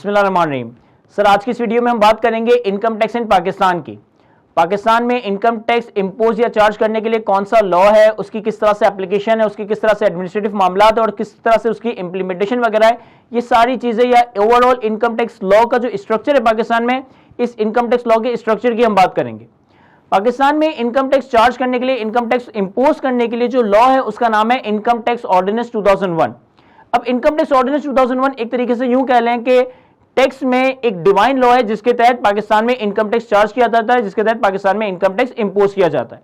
बिस्मिल्लाहिर्रहमानिर्रहीम। सर, आज की इस वीडियो में हम बात करेंगे इनकम टैक्स इन पाकिस्तान की। पाकिस्तान में इनकम टैक्स इम्पोज या चार्ज करने के लिए कौन सा लॉ है, उसकी किस तरह से एप्लीकेशन है, उसकी किस तरह से एडमिनिस्ट्रेटिव मामला है और किस तरह से उसकी इंप्लीमेंटेशन वगैरह है, ये सारी चीजें या ओवरऑल इनकम टैक्स लॉ का जो स्ट्रक्चर है पाकिस्तान में, इस इनकम टैक्स लॉ के स्ट्रक्चर की हम बात करेंगे। पाकिस्तान में इनकम टैक्स चार्ज करने के लिए, इनकम टैक्स इंपोज करने के लिए जो लॉ है उसका नाम है इनकम टैक्स ऑर्डिनेंस 2001। अब इनकम टैक्स ऑर्डिनेंस 2001 एक तरीके से यूं कह लें कि टैक्स में एक डिवाइन लॉ है जिसके तहत पाकिस्तान में इनकम टैक्स चार्ज किया जाता है, जिसके तहत पाकिस्तान में इनकम टैक्स इंपोज किया जाता है।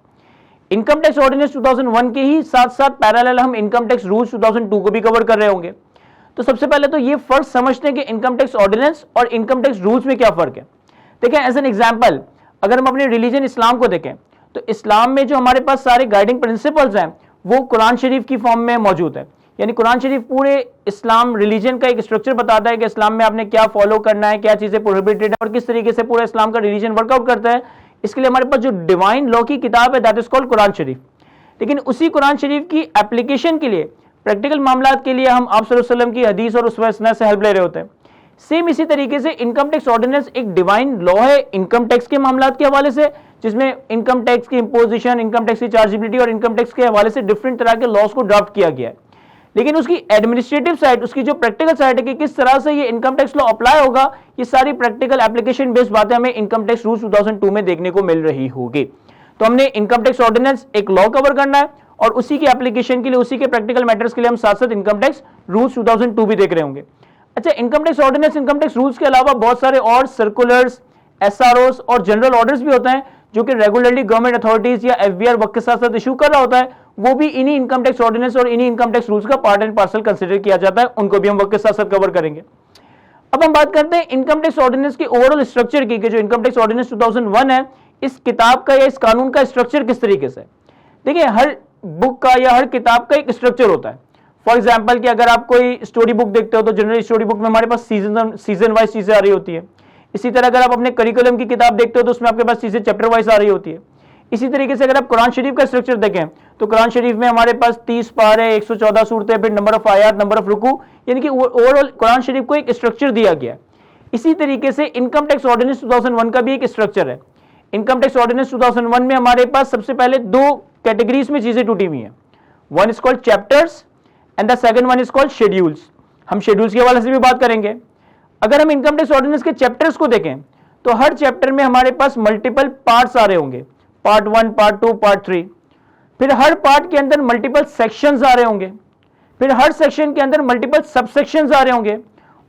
इनकम टैक्स ऑर्डिनेंस 2001 के ही साथ साथ पैरेलल हम इनकम टैक्स रूल्स 2002 को भी कवर कर रहे होंगे। तो सबसे पहले तो ये फर्क समझते हैं कि इनकम टैक्स ऑर्डिनेंस और इनकम टैक्स रूल्स में क्या फर्क है। देखें, एज एन एग्जाम्पल, अगर हम अपने रिलीजन इस्लाम को देखें तो इस्लाम में जो हमारे पास सारे गाइडिंग प्रिंसिपल्स हैं वो कुरान शरीफ की फॉर्म में मौजूद है। यानी कुरान शरीफ पूरे इस्लाम रिलीजन का एक स्ट्रक्चर बताता है कि इस्लाम में आपने क्या फॉलो करना है, क्या चीजें प्रोहिबिटेड है और किस तरीके से पूरा इस्लाम का रिलीजन वर्कआउट करता है। इसके लिए हमारे पास जो डिवाइन लॉ की किताब है दैट इज कॉल्ड कुरान शरीफ। लेकिन उसी कुरान शरीफ की एप्लीकेशन के लिए, प्रैक्टिकल मामलात के लिए हम आप सल्लल्लाहु अलैहि वसल्लम की हदीस और उसमें से हेल्प ले रहे होते हैं। सेम इसी तरीके से इनकम टैक्स ऑर्डिनेंस एक डिवाइन लॉ है इनकम टैक्स के मामलात के हवाले से, जिसमें इनकम टैक्स की इंपोजिशन, इनकम टैक्स की चार्जेबिलिटी और इनकम टैक्स के हवाले से डिफरेंट तरह के लॉज को ड्राफ्ट किया गया है। लेकिन उसकी एडमिनिस्ट्रेटिव साइड, उसकी जो प्रैक्टिकल साइड है कि किस तरह से ये इनकम टैक्स लॉ अप्लाई होगा, ये सारी प्रैक्टिकल एप्लीकेशन बेस्ड बातें हमें इनकम टैक्स रूल्स 2002 में देखने को मिल रही होगी। तो हमने इनकम टैक्स ऑर्डिनेंस एक लॉ कवर करना है और उसी की एप्लीकेशन के लिए, उसी के प्रैक्टिकल मैटर्स के लिए हम साथ साथ इनकम टैक्स रूल्स 2002 भी देख रहे होंगे। अच्छा, income tax ordinance, income tax rules के अलावा बहुत सारे और सर्कुलर्स, एसआरओस और जनरल ऑर्डर्स भी होते हैं जो कि रेगुलरली गवर्नमेंट अथॉरिटीज या एफबीआर वक्त के साथ साथ इशू कर रहा होता है। वो भी इन्हीं इनकम टैक्स ऑर्डिनेंस और इन्हीं इनकम टैक्स रूल्स का पार्ट एंड पार्सल कंसीडर किया जाता है। उनको भी हम वक्त के साथ साथ कवर करेंगे। अब हम बात करते हैं इनकम टैक्स ऑर्डिनेंस के ओवरऑल स्ट्रक्चर की, कि जो इनकम टैक्स ऑर्डिनेंस 2001 है, इस किताब का या इस कानून का स्ट्रक्चर किस तरीके से। देखिए, हर बुक का या हर किताब का एक स्ट्रक्चर होता है। फॉर एग्जाम्पल कि अगर आप कोई स्टोरी बुक देखते हो तो जनरल स्टोरी बुक में हमारे पास सीजन वाइज चीजें आ रही होती है। इसी तरह अगर आप अपने करिकुलम की किताब देखते हो तो उसमें आपके पास चीजें चैप्टर वाइज आ रही होती है। इसी तरीके से अगर आप कुरान शरीफ का स्ट्रक्चर देखें तो कुरान शरीफ में हमारे पास 30 पारे, 114 सूरतें, फिर नंबर ऑफ आयात, नंबर ऑफ रुकू, यानी कि ओवरऑल कुरान शरीफ को एक स्ट्रक्चर दिया गया है। इसी तरीके से इनकम टैक्स ऑर्डिनेंस 2001 का भी एक स्ट्रक्चर है। इनकम टैक्स ऑर्डिनेंस 2001 में हमारे पास सबसे पहले दो कैटेगरीज में चीजें टूटी हुई हैं। One is called chapters and the second one is called schedules. हम शेड्यूल्स के हवाले से भी बात करेंगे। अगर हम इनकम टैक्स ऑर्डिनेंस के चैप्टर्स को देखें तो हर चैप्टर में हमारे पास मल्टीपल पार्ट्स आ रहे होंगे, पार्ट 1, पार्ट 2, पार्ट 3। फिर हर पार्ट के अंदर मल्टीपल सेक्शंस आ रहे होंगे, फिर हर सेक्शन के अंदर मल्टीपल सब सेक्शंस आ रहे होंगे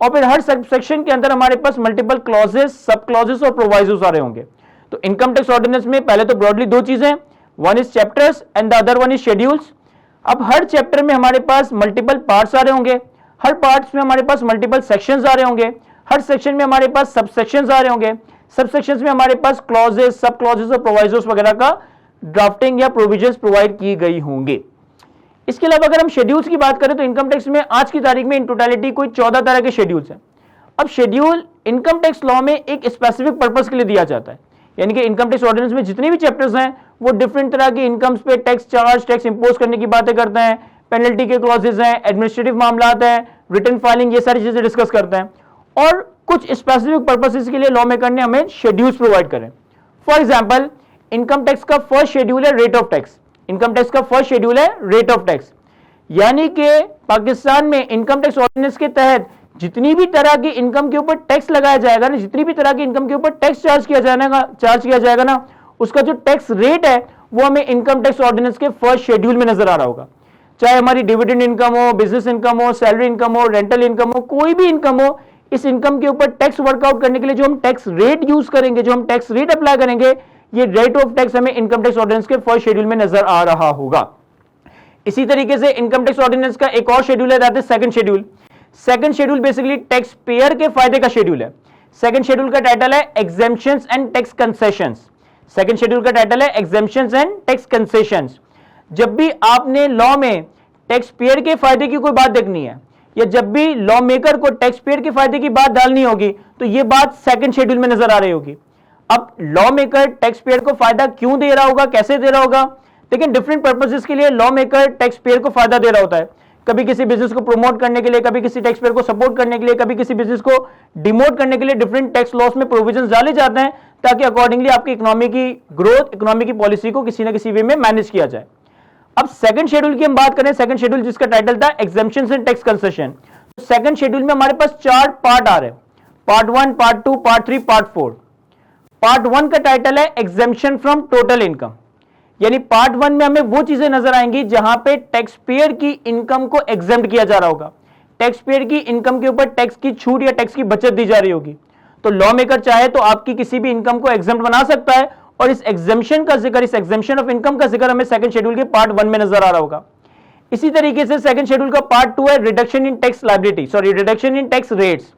और फिर हर सब सेक्शन के अंदर हमारे पास मल्टीपल क्लॉजेस, सब क्लॉजेस और प्रोवाइजोस आ रहे होंगे। तो इनकम टैक्स ऑर्डिनेंस में पहले तो ब्रॉडली दो चीजें, one is chapters and the other one is schedules. अब हर चैप्टर में हमारे पास मल्टीपल पार्ट्स आ रहे होंगे, हर पार्ट्स में हमारे पास मल्टीपल सेक्शंस आ रहे होंगे, हर सेक्शन में हमारे पास सब सेक्शंस आ रहे होंगे, सब सेक्शंस में हमारे पास क्लॉजेस, सब क्लॉजेस और प्रोवाइजोस वगैरह का ड्राफ्टिंग या प्रोविजंस प्रोवाइड की गई होंगे। इसके अलावा अगर हम शेड्यूल्स की बात करें तो इनकम टैक्स में आज की तारीख में इन टोटलिटी कोई 14 तरह के शेड्यूल्स हैं। अब शेड्यूल इनकम टैक्स लॉ में एक स्पेसिफिक पर्पस के लिए दिया जाता है, यानी कि इनकम टैक्स ऑर्डिनेंस में जितने भी चैप्टर्स हैं वो डिफरेंट तरह की इनकम्स पे टैक्स चार्ज, टैक्स इंपोज करने की बातें करते हैं, पेनल्टी के क्लॉजेस हैं, एडमिनिस्ट्रेटिव मामलात हैं, रिटर्न फाइलिंग, ये सारी चीजें डिस्कस करते हैं और कुछ स्पेसिफिक पर्पसेस के लिए लॉ मेकर ने हमें शेड्यूल्स प्रोवाइड करें। फॉर एग्जांपल, इनकम टैक्स का फर्स्ट शेड्यूल है rate of tax. Income tax का फर्स्ट शेड्यूल है रेट ऑफ टैक्स, यानी कि पाकिस्तान में इनकम टैक्स ऑर्डिनेंस के तहत जितनी भी तरह की इनकम के ऊपर टैक्स लगाया जाएगा ना, जितनी भी तरह की इनकम के ऊपर टैक्स चार्ज किया जाएगा ना, उसका जो टैक्स रेट है वो हमें इनकम टैक्स ऑर्डिनेंस के फर्स्ट शेड्यूल में नजर आ रहा होगा। चाहे हमारी डिविडेंड इनकम हो, बिजनेस इनकम हो, सैलरी इनकम हो, रेंटल इनकम हो, कोई भी इनकम हो, इस इनकम के ऊपर टैक्स वर्कआउट करने के लिए जो हम टैक्स रेट यूज करेंगे, जो हम टैक्स रेट अप्लाई करेंगे, ये रेट ऑफ टैक्स हमें इनकम टैक्स ऑर्डिनेंस के फर्स्ट शेड्यूल में नजर आ रहा होगा। इसी तरीके से इनकम टैक्स ऑर्डिनेंस का एक और शेड्यूल है, that is second schedule. Second schedule basically tax payer के फायदे का शेड्यूल है। सेकंड शेड्यूल का टाइटल है exemptions and tax concessions. Second schedule का टाइटल है एग्जेम्पशंस एंड टैक्स कंसेशंस। जब भी आपने लॉ में टैक्स पेयर के फायदे की कोई बात देखनी है या जब भी लॉ मेकर को टैक्स पेयर के फायदे की बात डालनी होगी तो यह बात सेकंड शेड्यूल में नजर आ रही होगी। अब लॉ मेकर टैक्स पेयर को फायदा क्यों दे रहा होगा, कैसे दे रहा होगा, लेकिन डिफरेंट पर्पसेस के लिए लॉ मेकर टैक्स पेयर को फायदा दे रहा होता है। कभी किसी बिजनेस को प्रमोट करने के लिए, कभी किसी टैक्स पेयर को सपोर्ट करने के लिए, कभी किसी बिजनेस को डिमोट करने के लिए डिफरेंट टैक्स लॉस में प्रोविजंस डाले जाते हैं ताकि अकॉर्डिंगली आपकी इकोनॉमी की ग्रोथ, इकोनॉमी की पॉलिसी को किसी ना किसी वे में मैनेज किया जाए। अब सेकंड शेड्यूल की हम बात करें, सेकंड शेड्यूल जिसका टाइटल था exemptions and tax concession. Second schedule में हमारे पास 4 पार्ट आ रहे हैं, part 1, part 2, part 3, part 4। Part 1 का टाइटल है एग्जेम्पशन फ्रॉम टोटल इनकम, यानी पार्ट 1 में हमें वो चीजें नजर आएंगी जहां पे टैक्स पेयर की इनकम को एग्जेम्प्ट किया जा रहा होगा, टैक्स पेयर की इनकम के ऊपर टैक्स की छूट या टैक्स की बचत दी जा रही होगी। तो लॉ मेकर चाहे तो आपकी किसी भी इनकम को एग्जेम्प्ट बना सकता है और इस एग्जेम्पशन का जिक्र, इस एग्जेम्पशन ऑफ इनकम का जिक्र हमें सेकंड शेड्यूल के पार्ट 1 में नजर आ रहा होगा। इसी तरीके से सेकंड शेड्यूल का पार्ट 2 है reduction in tax liability, sorry reduction in tax rates.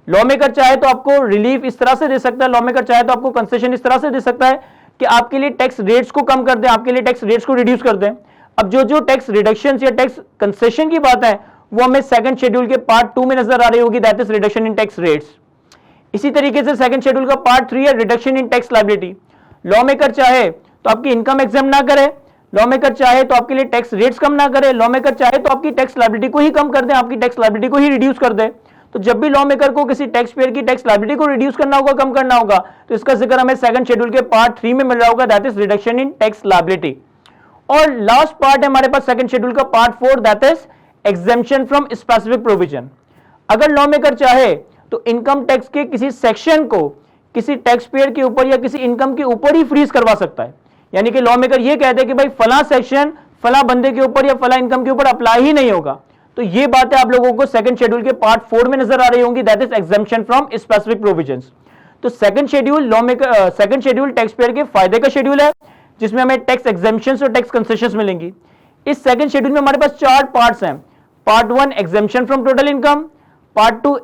Law maker चाहे तो आपको रिलीफ इस तरह से दे सकता है, लॉ मेकर चाहे तो आपको कंसेशन इस तरह से दे सकता है कि आपके लिए टैक्स रेट्स को कम कर दें, आपके लिए टैक्स रेट्स को रिड्यूस कर दें। अब जो टैक्स रिडक्शन या टैक्स कंसेशन की बात है वो हमें सेकंड शेड्यूल के पार्ट 2 में नजर आ रही होगी, that is reduction in tax rates. इसी तरीके से सेकंड शेड्यूल का पार्ट 3 है reduction in tax liability. Law maker चाहे तो आपकी इनकम एग्जाम ना करे, लॉ मेकर चाहे तो आपके लिए टैक्स रेट्स कम ना करे, लॉ मेकर चाहे तो आपकी टैक्स लायबिलिटी को ही कम कर दे, आपकी टैक्स लायबिलिटी को ही रिड्यूस कर दे। तो जब भी लॉ मेकर को किसी टैक्स पेयर की टैक्स लायबिलिटी को रिड्यूस करना होगा, कम करना होगा, तो इसका जिक्र हमें सेकंड शेड्यूल के पार्ट 3 में मिल रहा होगा, that is reduction in tax liability. और लास्ट पार्ट है हमारे पास सेकंड शेड्यूल का part 4, that is exemption from specific provision. अगर लॉ मेकर चाहे तो इनकम टैक्स के किसी सेक्शन को किसी टैक्स पेयर के ऊपर या किसी इनकम के ऊपर ही फ्रीज करवा सकता है, यानी कि लॉ मेकर ये कहते हैं कि भाई फला सेक्शन फला बंदे के ऊपर या फला इनकम के ऊपर अप्लाई ही नहीं होगा। तो ये बातें आप लोगों को सेकंड शेड्यूल के पार्ट 4 में नजर आ रही होंगी, that is exemption from specific provisions. तो second schedule law maker, second schedule tax payer के फायदे का शेड्यूल है जिसमें हमें टैक्स एग्जेम्पशंस और टैक्स कंसेशंस मिलेंगी। इस सेकंड शेड्यूल में हमारे पास 4 पार्ट्स हैं, part 1 exemption from total income, part 2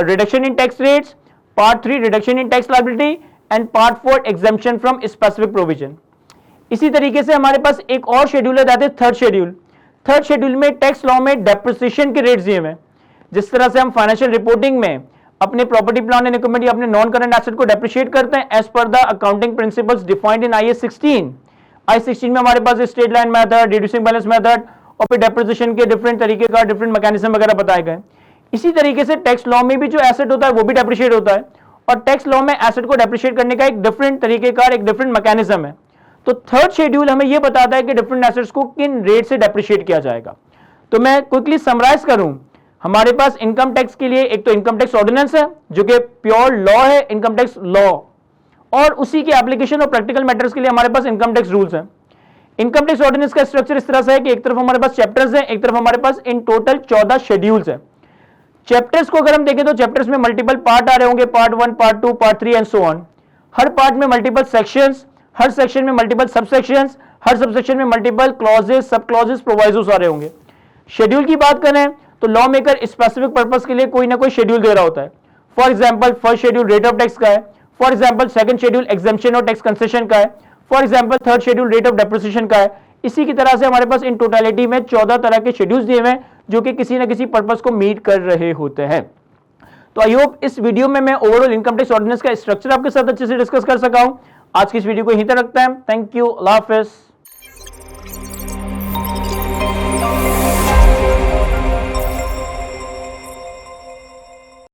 reduction in tax rates, part 3 reduction in tax liability and part 4 exemption from specific provision. इसी तरीके से हमारे पास एक और शेड्यूल है, that is third schedule. Third schedule में टैक्स लॉ में डेप्रिसिएशन के रेट्स दिए हुए हैं। जिस तरह से हम फाइनेंशियल रिपोर्टिंग में अपने प्रॉपर्टी प्लान एंड इक्विपमेंट या अपने नॉन करंट एसेट को डेप्रिशिएट करते हैं as per the accounting principles defined in IAS 16। IAS 16 में हमारे पास straight line method, reducing balance method और फिर डेप्रिसिएशन के डिफरेंट तरीके का डिफरेंट मैकेनिज्म वगैरह बताए गए। इसी तरीके से टैक्स लॉ में भी जो एसेट होता है वो भी डेप्रिशिएट होता है और टैक्स लॉ में एसेट को डेप्रिशिएट करने का एक डिफरेंट तरीके का, एक डिफरेंट मैकेनिज्म है। तो थर्ड शेड्यूल हमें यह बताता है कि डिफरेंट एसेट्स को किन रेट से डेप्रिशिएट किया जाएगा। तो मैं क्विकली समराइज करूं, हमारे पास इनकम टैक्स के लिए एक तो इनकम टैक्स ऑर्डिनेंस है जो कि प्योर लॉ है, इनकम टैक्स लॉ, और उसी के एप्लीकेशन और प्रैक्टिकल मैटर्स के लिए हमारे पास इनकम टैक्स रूल्स हैं। इनकम टैक्स ऑर्डिनेंस का स्ट्रक्चर इस तरह से है कि एक तरफ हमारे पास चैप्टर्स हैं, एक तरफ हमारे पास इन टोटल 14 शेड्यूल्स हैं। चैप्टर्स को अगर हम देखें तो चैप्टर्स में मल्टीपल पार्ट आ रहे होंगे, part 1, part 2, part 3 and so on. Her part में मल्टीपल सेक्शंस, हर सेक्शन में मल्टीपल सबसेक्शंस, हर सबसेक्शन में मल्टीपल क्लॉजेस, सब क्लॉजेस, प्रोवाइजोस आ रहे होंगे। शेड्यूल की बात करें तो लॉ मेकर स्पेसिफिक पर्पस के लिए कोई ना कोई शेड्यूल दे रहा होता है। For example first schedule rate of tax का है, for example second schedule exemption और टैक्स कंसेशन का है, for example third schedule rate of depreciation का है। इसी की तरह से हमारे पास इन टोटलिटी में 14 तरह के शेड्यूल्स दिए हुए हैं जो कि किसी ना किसी पर्पस को मीट कर रहे होते हैं। तो आई होप इस वीडियो में मैं ओवरऑल इनकम टैक्स ऑर्डिनेंस का स्ट्रक्चर आपके साथ अच्छे से डिस्कस कर सका हूं। आज की इस वीडियो को यहीं तक रखते हैं। Thank you, Allah Hafiz.